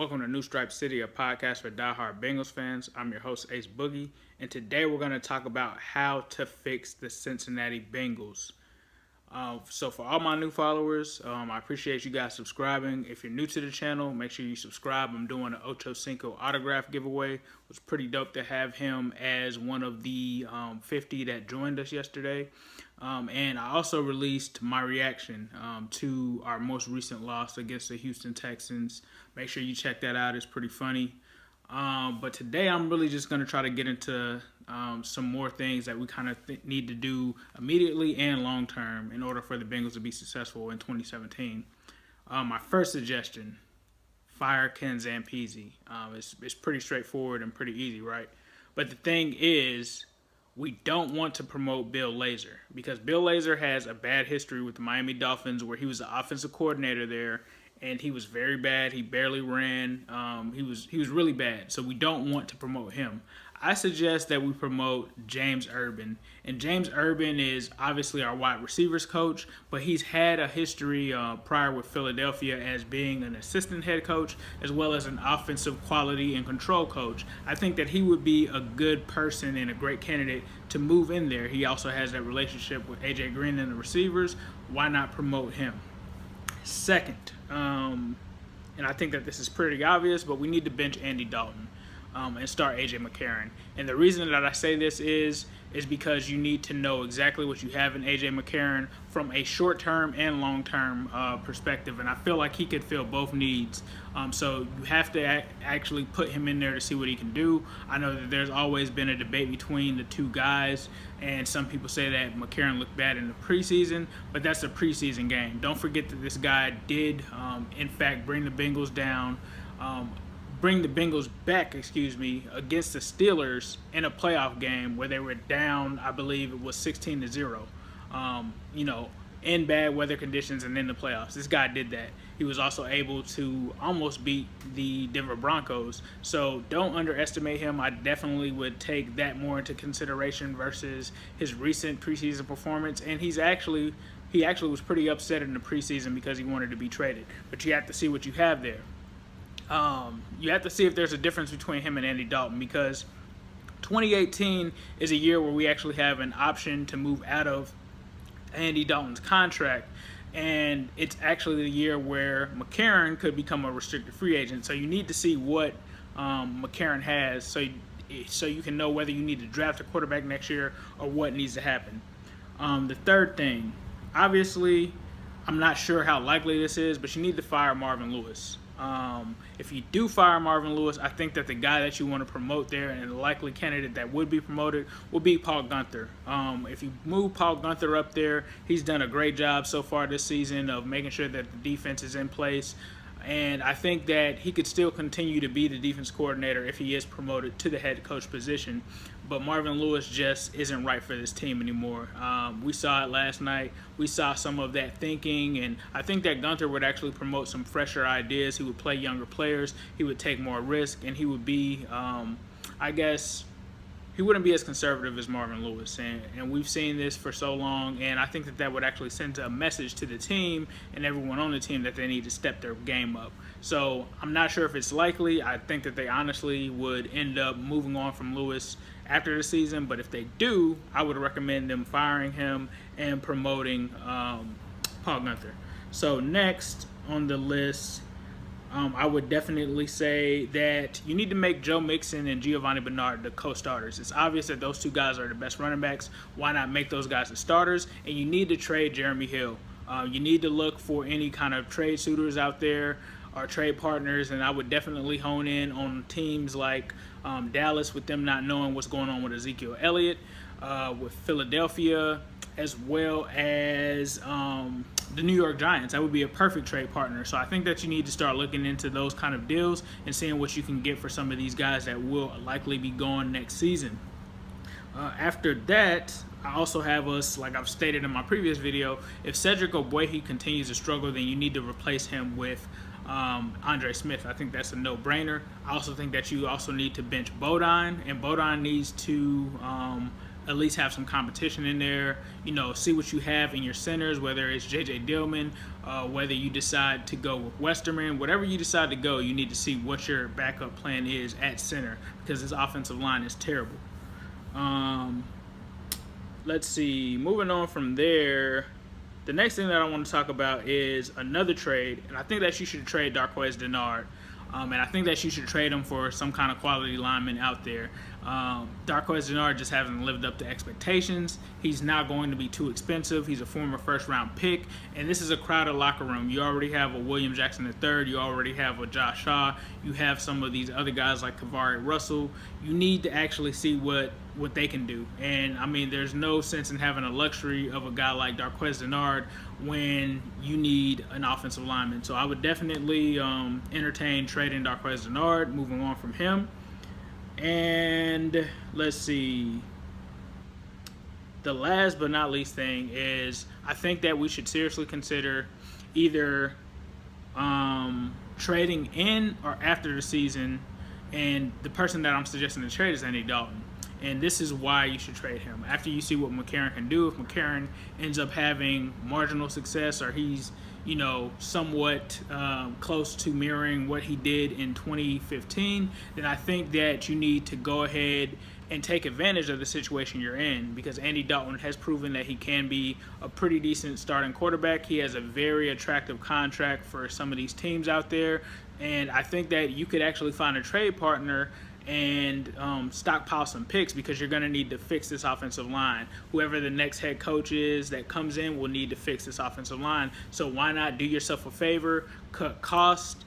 Welcome to New Stripe City, a podcast for diehard Bengals fans. I'm your host, Ace Boogie, and today we're going to talk about how to fix the Cincinnati Bengals. So for all my new followers, I appreciate you guys subscribing. If you're new to the channel, make sure you subscribe. I'm doing an Ocho Cinco autograph giveaway. It was pretty dope to have him as one of the 50 that joined us yesterday. And I also released my reaction to our most recent loss against the Houston Texans. Make sure you check that out. It's pretty funny. But today I'm really just going to try to get into some more things that we kind of need to do immediately and long term in order for the Bengals to be successful in 2017. My first suggestion, fire Ken Zampese. It's pretty straightforward and pretty easy, right? But the thing is, we don't want to promote Bill Lazor because Bill Lazor has a bad history with the Miami Dolphins where he was the offensive coordinator there. And he was very bad. He barely ran. He was really bad. So we don't want to promote him. I suggest that we promote James Urban. And James Urban is obviously our wide receivers coach, but he's had a history prior with Philadelphia as being an assistant head coach as well as an offensive quality and control coach. I think that he would be a good person and a great candidate to move in there. He also has that relationship with A.J. Green and the receivers. Why not promote him? Second, and I think that this is pretty obvious, but we need to bench Andy Dalton and start A.J. McCarron. And the reason that I say this is because you need to know exactly what you have in A.J. McCarron from a short-term and long-term perspective. And I feel like he could fill both needs. So you have to actually put him in there to see what he can do. I know that there's always been a debate between the two guys, and some people say that McCarron looked bad in the preseason, but that's a preseason game. Don't forget that this guy did, in fact, bring the Bengals down, bring the Bengals back, against the Steelers in a playoff game where they were down, I believe it was 16-0, in bad weather conditions and in the playoffs. This guy did that. He was also able to almost beat the Denver Broncos. So don't underestimate him. I definitely would take that more into consideration versus his recent preseason performance. And he actually was pretty upset in the preseason because he wanted to be traded. But you have to see what you have there. You have to see if there's a difference between him and Andy Dalton because 2018 is a year where we actually have an option to move out of Andy Dalton's contract, and it's actually the year where McCarron could become a restricted free agent. So you need to see what McCarron has so you can know whether you need to draft a quarterback next year or what needs to happen. The third thing, obviously, I'm not sure how likely this is, but you need to fire Marvin Lewis. If you do fire Marvin Lewis, I think that the guy that you want to promote there and the likely candidate that would be promoted will be Paul Guenther. If you move Paul Guenther up there, he's done a great job so far this season of making sure that the defense is in place. And I think that he could still continue to be the defense coordinator if he is promoted to the head coach position. But Marvin Lewis just isn't right for this team anymore. We saw it last night. We saw some of that thinking, and I think that Guenther would actually promote some fresher ideas. He would play younger players. He would take more risk, and he would be, he wouldn't be as conservative as Marvin Lewis, and we've seen this for so long, and I think that would actually send a message to the team and everyone on the team that they need to step their game up. So I'm not sure if it's likely. I think that they honestly would end up moving on from Lewis after the season, but if they do, I would recommend them firing him and promoting Paul Guenther. So next on the list, I would definitely say that you need to make Joe Mixon and Giovanni Bernard the co-starters. It's obvious that those two guys are the best running backs. Why not make those guys the starters? And you need to trade Jeremy Hill. You need to look for any kind of trade suitors out there or trade partners, and I would definitely hone in on teams like Dallas with them not knowing what's going on with Ezekiel Elliott, with Philadelphia, as well as the New York Giants. That would be a perfect trade partner. So I think that you need to start looking into those kind of deals and seeing what you can get for some of these guys that will likely be gone next season. After that, I also have us, like I've stated in my previous video, if Cedric Ogbah continues to struggle, then you need to replace him with Andre Smith. I think that's a no-brainer. I also think that you also need to bench Bodine, and Bodine needs to at least have some competition in there. See what you have in your centers, whether it's J.J. Dillman, whether you decide to go with Westerman, whatever you decide to go, you need to see what your backup plan is at center because this offensive line is terrible. Let's see. Moving on from there, the next thing that I want to talk about is another trade, and I think that you should trade Darqueze Denard. And I think that you should trade him for some kind of quality lineman out there. Darqueze Denard just hasn't lived up to expectations. He's not going to be too expensive. He's a former first-round pick, and this is a crowded locker room. You already have a William Jackson III. You already have a Josh Shaw. You have some of these other guys like Kavari Russell. You need to actually see what they can do. And, I mean, there's no sense in having a luxury of a guy like Darqueze Denard when you need an offensive lineman. So I would definitely entertain trading Darqueze Denard, moving on from him. And let's see. The last but not least thing is I think that we should seriously consider either trading in or after the season. And the person that I'm suggesting to trade is Andy Dalton. And this is why you should trade him. After you see what McCarron can do, if McCarron ends up having marginal success or he's, somewhat close to mirroring what he did in 2015, then I think that you need to go ahead and take advantage of the situation you're in because Andy Dalton has proven that he can be a pretty decent starting quarterback. He has a very attractive contract for some of these teams out there. And I think that you could actually find a trade partner and stockpile some picks because you're going to need to fix this offensive line. Whoever the next head coach is that comes in will need to fix this offensive line. So why not do yourself a favor, cut cost?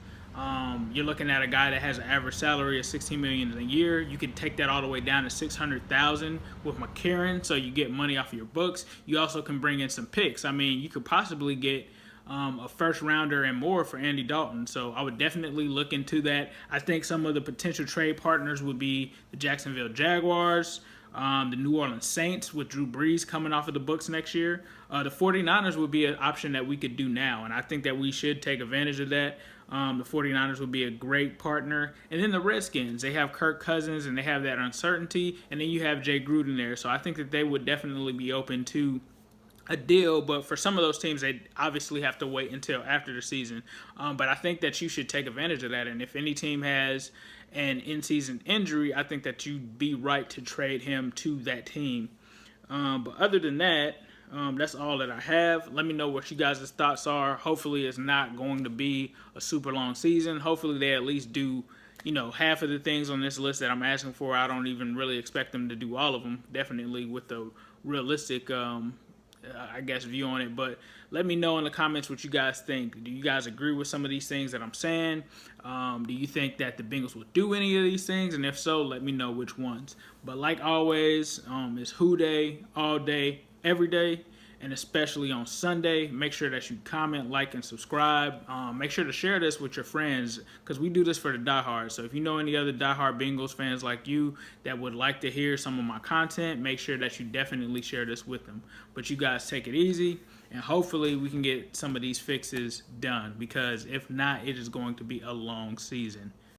You're looking at a guy that has an average salary of $16 million a year. You can take that all the way down to $600,000 with McCarron, so you get money off of your books. You also can bring in some picks. I mean, you could possibly get a first rounder and more for Andy Dalton. So I would definitely look into that. I think some of the potential trade partners would be the Jacksonville Jaguars, the New Orleans Saints with Drew Brees coming off of the books next year. The 49ers would be an option that we could do now, and I think that we should take advantage of that. The 49ers would be a great partner. And then the Redskins, they have Kirk Cousins and they have that uncertainty, and then you have Jay Gruden there. So I think that they would definitely be open to a deal, but for some of those teams, they obviously have to wait until after the season. But I think that you should take advantage of that. And if any team has an in-season injury, I think that you'd be right to trade him to that team. But other than that, that's all that I have. Let me know what you guys' thoughts are. Hopefully it's not going to be a super long season. Hopefully they at least do half of the things on this list that I'm asking for. I don't even really expect them to do all of them, definitely with the realistic view on it. But let me know in the comments what you guys think. Do you guys agree with some of these things that I'm saying? Do you think that the Bengals will do any of these things? And if so, let me know which ones. But like always, it's Who Day, all day, every day, and especially on Sunday. Make sure that you comment, like, and subscribe. Make sure to share this with your friends because we do this for the diehards. So if you know any other diehard Bengals fans like you that would like to hear some of my content, make sure that you definitely share this with them. But you guys take it easy, and hopefully we can get some of these fixes done because if not, it is going to be a long season.